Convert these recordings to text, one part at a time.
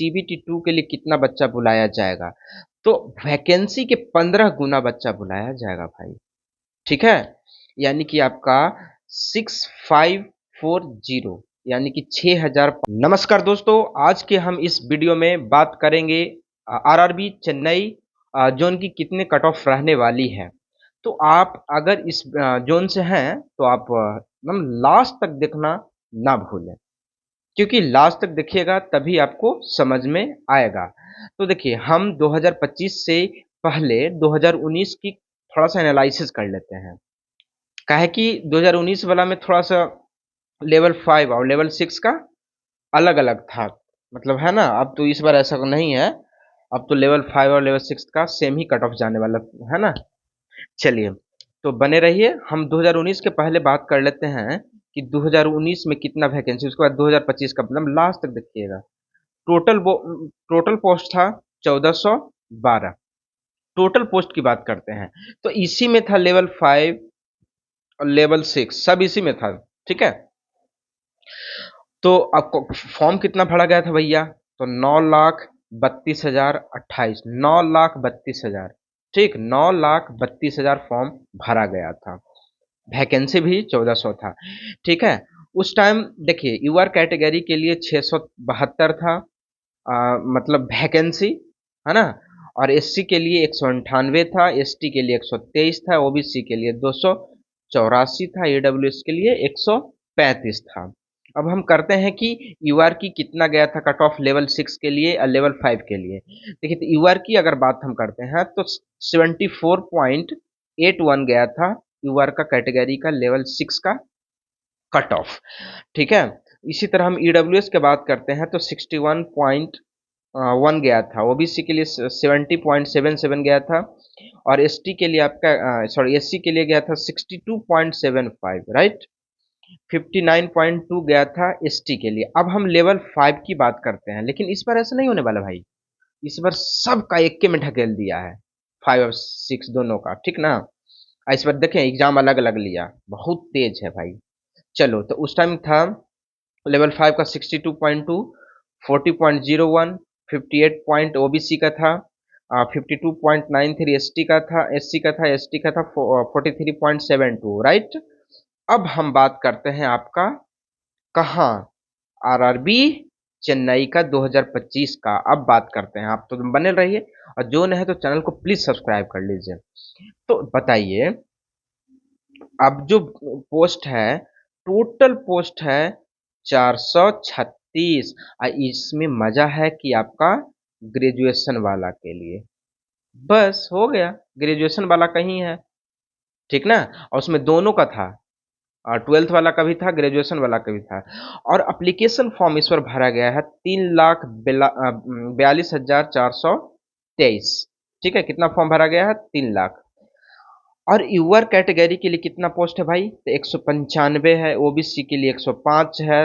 CBT2 के लिए कितना बच्चा बुलाया जाएगा, तो वैकेंसी के 15 गुना बच्चा बुलाया जाएगा भाई। ठीक है, यानी कि आपका 6540, यानी कि 6000। नमस्कार दोस्तों, आज के हम इस वीडियो में बात करेंगे आरआरबी चेन्नई जोन की कितने कट ऑफ रहने वाली है। तो आप अगर इस जोन से हैं तो आप एकदम लास्ट तक देखना ना भूलें, क्योंकि लास्ट तक देखिएगा तभी आपको समझ में आएगा। तो देखिए, हम 2025 से पहले 2019 की थोड़ा सा एनालिसिस कर लेते हैं। काहे कि 2019 वाला में थोड़ा सा लेवल 5 और लेवल 6 का अलग अलग था, मतलब है ना। अब तो इस बार ऐसा नहीं है, अब तो लेवल 5 और लेवल 6 का सेम ही कट ऑफ जाने वाला है ना। चलिए, तो बने रहिए। हम 2019 के पहले बात कर लेते हैं कि 2019 में कितना वैकेंसी, उसके बाद 2025 का, मतलब लास्ट तक देखिएगा। टोटल पोस्ट था 1412। टोटल पोस्ट की बात करते हैं तो इसी में था लेवल 5 और लेवल 6, सब इसी में था। ठीक है, तो आपको फॉर्म कितना भरा गया था भैया, तो 9,32,028, 9,32,000। ठीक, 9,32,000 फॉर्म भरा गया था। वैकेंसी भी 1400 था। ठीक है, उस टाइम देखिए यूआर कैटेगरी के लिए 672 था, मतलब वैकेंसी, है ना। और एससी के लिए 198 था, एसटी के लिए 123 था, ओबीसी के लिए 284 था, ईडब्ल्यूएस के लिए 135 था। अब हम करते हैं कि यूआर की कितना गया था कट ऑफ लेवल 6 के लिए और लेवल 5 के लिए। देखिए, तो यूआर की अगर बात हम करते हैं तो 74.81 गया था यूआर का कैटेगरी का लेवल 6 का कट ऑफ। ठीक है, इसी तरह हम ईडब्ल्यूएस की बात करते हैं तो 61.1 गया था, ओबीसी के लिए 70.77 गया था, और एसटी के लिए आपका सॉरी एससी के लिए गया था 62.75, राइट। 59.2 गया था एसटी के लिए। अब हम लेवल 5 की बात करते हैं, लेकिन इस बार ऐसा नहीं होने वाला भाई। इस बार सबका एक में ढकेल दिया है, 5 और 6 दोनों का, ठीक ना। इस बार देखें एग्जाम अलग अलग लिया, बहुत तेज है भाई। चलो, तो उस टाइम था लेवल 5 का 62.2, 40.01, 58 पॉइंट ओबीसी का था, 52.93 एसटी का था, एसटी का था 43.72, राइट। अब हम बात करते हैं आपका कहाँ, आरआरबी चेन्नई का 2025 का। अब बात करते हैं, आप तो बने रहिए, और जो नहीं है तो चैनल को प्लीज सब्सक्राइब कर लीजिए। तो बताइए, अब जो पोस्ट है, टोटल पोस्ट है 436। इसमें मजा है कि आपका ग्रेजुएशन वाला के लिए बस हो गया, ग्रेजुएशन वाला कहीं है, ठीक ना। और उसमें दोनों का था, 12th वाला का भी था, ग्रेजुएशन वाला का भी था। और एप्लीकेशन फॉर्म इस पर भरा गया है 3,42,423। ठीक है, कितना फॉर्म भरा गया है, 3 लाख। और यूआर कैटेगरी के लिए कितना पोस्ट है भाई, तो 195 है, ओबीसी के लिए 105 है,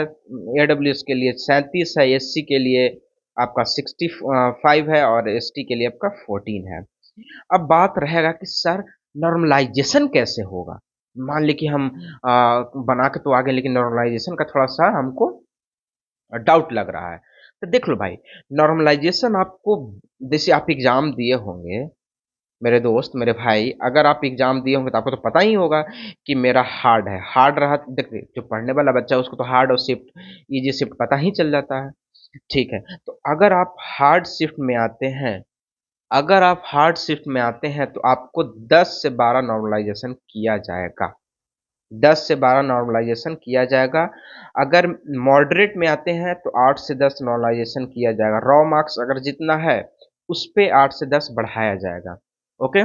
एडब्ल्यूएस के लिए 37 है, एससी के लिए आपका 65 है, और एसटी के लिए आपका 14 है। अब बात रहेगा कि सर नॉर्मलाइजेशन कैसे होगा। मान ली कि हम बना के तो आगे, लेकिन नॉर्मलाइजेशन का थोड़ा सा हमको डाउट लग रहा है। तो देख लो भाई, नॉर्मलाइजेशन आपको, जैसे आप एग्जाम दिए होंगे मेरे दोस्त, मेरे भाई, अगर आप एग्जाम दिए होंगे तो आपको तो पता ही होगा कि मेरा हार्ड है। हार्ड रहा, देखिए जो पढ़ने वाला बच्चा है उसको तो हार्ड और शिफ्ट, इजी शिफ्ट पता ही चल जाता है। ठीक है, तो अगर आप हार्ड शिफ्ट में आते हैं, अगर आप हार्ड शिफ्ट में आते हैं तो आपको 10 से 12 नॉर्मलाइजेशन किया जाएगा, 10 से 12 नॉर्मलाइजेशन किया जाएगा। अगर मॉडरेट में आते हैं तो 8 से 10 नॉर्मलाइजेशन किया जाएगा। रॉ मार्क्स अगर जितना है उस पे 8 से 10 बढ़ाया जाएगा। ओके,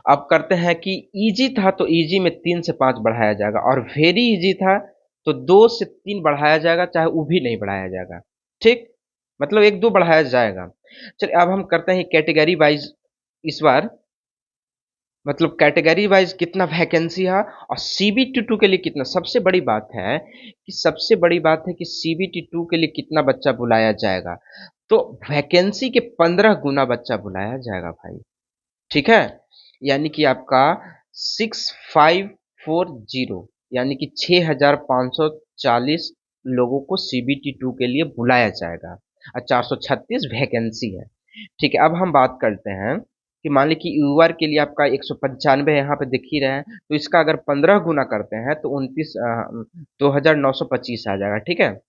अब करते हैं कि इजी था तो इजी में 3 से 5 बढ़ाया जाएगा, और वेरी इजी था तो 2 से 3 बढ़ाया जाएगा, चाहे वो भी नहीं बढ़ाया जाएगा। ठीक, मतलब 1-2 बढ़ाया जाएगा। चलिए, अब हम करते हैं कैटेगरी वाइज इस बार, मतलब कैटेगरी वाइज कितना वैकेंसी है और सीबीटी टू के लिए कितना। सबसे बड़ी बात है कि सबसे बड़ी बात है कि सीबीटी टू के लिए कितना बच्चा बुलाया जाएगा, तो वैकेंसी के 15 गुना बच्चा बुलाया जाएगा भाई। ठीक है, यानी कि आपका 6540, यानी कि 6540 लोगों को सीबीटी टू के लिए बुलाया जाएगा। और 436 वैकेंसी है। ठीक है, अब हम बात करते हैं कि मान लीजिए कि यूआर के लिए आपका 195 यहाँ पे दिख ही रहे हैं, तो इसका अगर 15 गुना करते हैं तो 2925 आ जाएगा। ठीक है,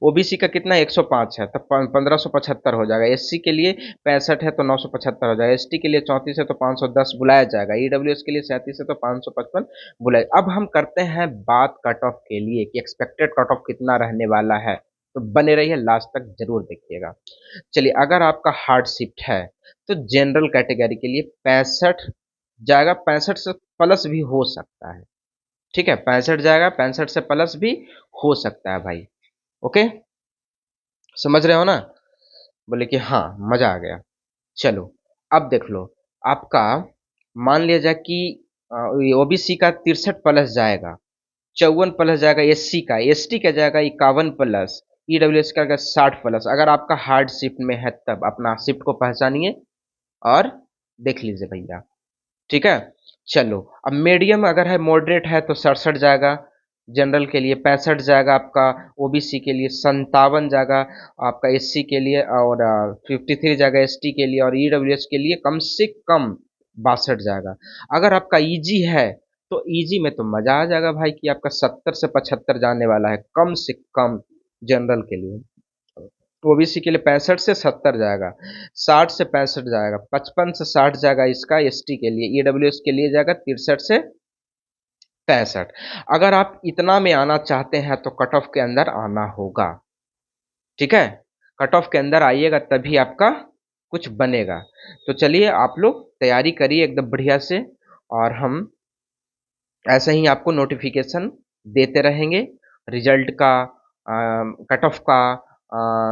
ओबीसी का कितना 105 है तो 1575 हो जाएगा। एससी के लिए 65 है तो 975 हो जाएगा। एसटी के लिए 34 है तो 510 बुलाया जाएगा। ईडब्ल्यूएस के लिए 37 है तो 555 बुलाया। अब हम करते हैं बात कट ऑफ के लिए कि एक्सपेक्टेड कट ऑफ कितना रहने वाला है, तो बने रहिए, लास्ट तक जरूर देखिएगा। चलिए, अगर आपका हार्ड शिफ्ट है तो जनरल कैटेगरी के लिए 65 जाएगा, 65 से प्लस भी हो सकता है। ठीक है, 65 जाएगा, 65 से प्लस भी हो सकता है भाई। ओके, समझ रहे हो ना? बोले कि हाँ, मजा आ गया। चलो, अब देख लो, आपका मान लिया जाए कि ओबीसी का 63 प्लस जाएगा, 54 प्लस जाएगा, एससी का, एसटी का जाएगा 51 प्लस, ईडब्ल्यूएस का 60 प्लस। अगर आपका हार्ड शिफ्ट में है तब अपना शिफ्ट को पहचानिए और देख लीजिए भैया। ठीक है, चलो, अब मीडियम अगर है, मॉडरेट है तो 67 जाएगा, जनरल के लिए 65 जाएगा, आपका ओबीसी के लिए 57 जाएगा, आपका एससी के लिए, और 53 जाएगा एसटी के लिए, और ईडब्ल्यूएस के लिए कम से कम 62 जाएगा। अगर आपका इजी है तो इजी में तो मजा आ जाएगा भाई कि आपका 70 से 75 जाने वाला है कम से कम जनरल के लिए। ओबीसी के लिए 65 से 70 जाएगा, 60 से 65 जाएगा, 55 से 60 जाएगा इसका एसटी के लिए, ईडब्ल्यूएस के लिए जाएगा 63 से 65। अगर आप इतना में आना चाहते हैं तो कट ऑफ के अंदर आना होगा। ठीक है, कट ऑफ के अंदर आइएगा तभी आपका कुछ बनेगा। तो चलिए, आप लोग तैयारी करिए एकदम बढ़िया से, और हम ऐसे ही आपको नोटिफिकेशन देते रहेंगे, रिजल्ट का, कट ऑफ का,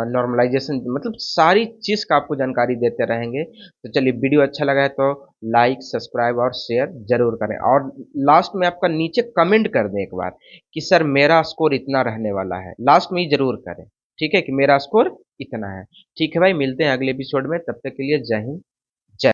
नॉर्मलाइजेशन, मतलब सारी चीज़ का आपको जानकारी देते रहेंगे। तो चलिए, वीडियो अच्छा लगा है तो लाइक, सब्सक्राइब और शेयर जरूर करें, और लास्ट में आपका नीचे कमेंट कर दें एक बार कि सर मेरा स्कोर इतना रहने वाला है, लास्ट में ही जरूर करें। ठीक है, कि मेरा स्कोर इतना है। ठीक है भाई, मिलते हैं अगले एपिसोड में, तब तक के लिए जय हिंद।